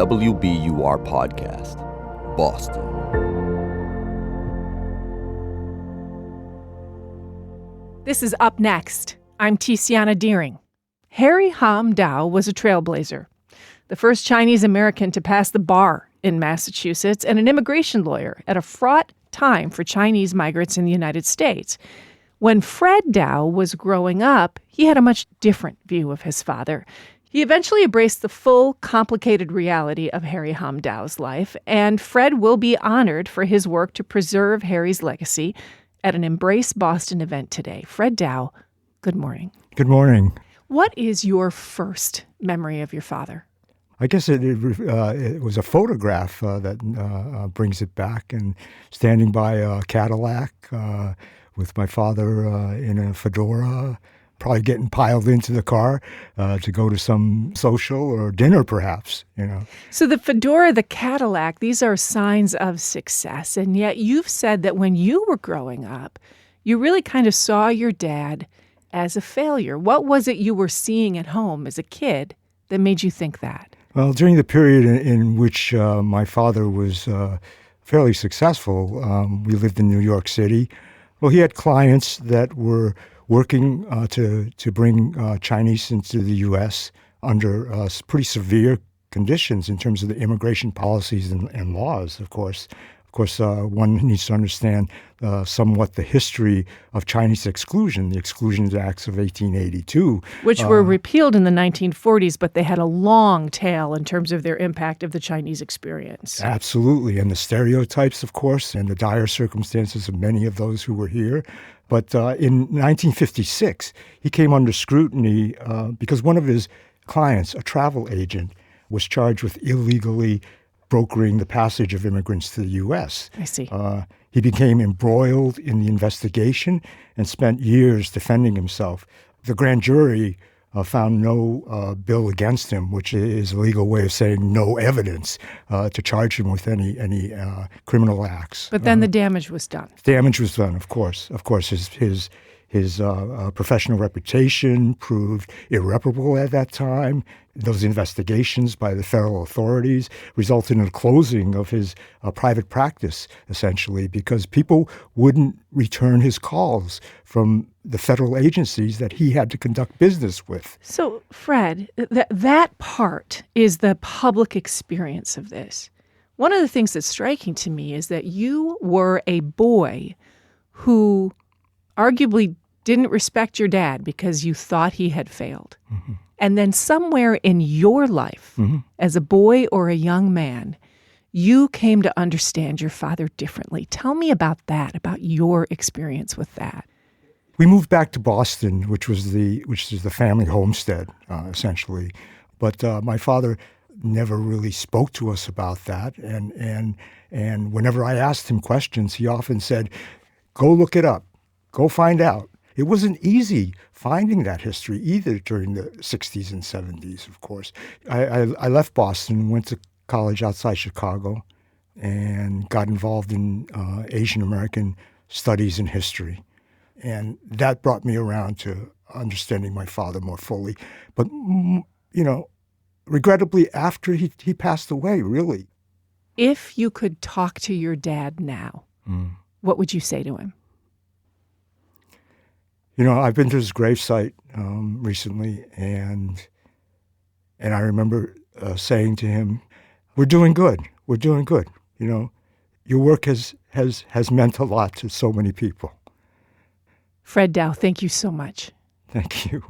WBUR podcast, Boston. This is Up Next. I'm Tiziana Deering. Harry Hom Dow was a trailblazer, the first Chinese American to pass the bar in Massachusetts and an immigration lawyer at a fraught time for Chinese migrants in the United States. When Fred Dow was growing up, he had a much different view of his father. He eventually embraced the full, complicated reality of Harry Hom Dow's life, and Fred will be honored for his work to preserve Harry's legacy at an Embrace Boston event today. Fred Dow, good morning. Good morning. What is your first memory of your father? I guess it was a photograph that brings it back, and standing by a Cadillac with my father in a fedora, probably getting piled into the car to go to some social or dinner, perhaps, So the fedora, the Cadillac, these are signs of success. And yet you've said that when you were growing up, you really kind of saw your dad as a failure. What was it you were seeing at home as a kid that made you think that? Well, during the period in which my father was fairly successful, we lived in New York City. Well, he had clients that were working to bring Chinese into the U.S. under pretty severe conditions in terms of the immigration policies and laws, of course. Of course, one needs to understand somewhat the history of Chinese exclusion, the Exclusion Acts of 1882. Which were repealed in the 1940s, but they had a long tail in terms of their impact of the Chinese experience. Absolutely, and the stereotypes, of course, and the dire circumstances of many of those who were here. But in 1956, he came under scrutiny because one of his clients, a travel agent, was charged with illegally brokering the passage of immigrants to the U.S. I see. He became embroiled in the investigation and spent years defending himself. The grand jury found no bill against him, which is a legal way of saying no evidence to charge him with any criminal acts. But then the damage was done. Damage was done, of course. Of course, his professional reputation proved irreparable at that time. Those investigations by the federal authorities resulted in the closing of his private practice, essentially, because people wouldn't return his calls from the federal agencies that he had to conduct business with. So, Fred, that part is the public experience of this. One of the things that's striking to me is that you were a boy who arguably didn't respect your dad because you thought he had failed. Mm-hmm. And then somewhere in your life, as a boy or a young man, you came to understand your father differently. Tell me about that, about your experience with that. We moved back to Boston, which is the family homestead, essentially. But my father never really spoke to us about that. And whenever I asked him questions, he often said, "Go look it up. Go find out." It wasn't easy finding that history either during the 60s and 70s, of course. I left Boston, went to college outside Chicago, and got involved in Asian American studies and history. And that brought me around to understanding my father more fully. But, regrettably, after he passed away, really. If you could talk to your dad now, what would you say to him? I've been to his gravesite recently, and I remember saying to him, "We're doing good. We're doing good. Your work has meant a lot to so many people." Fred Dow, thank you so much. Thank you.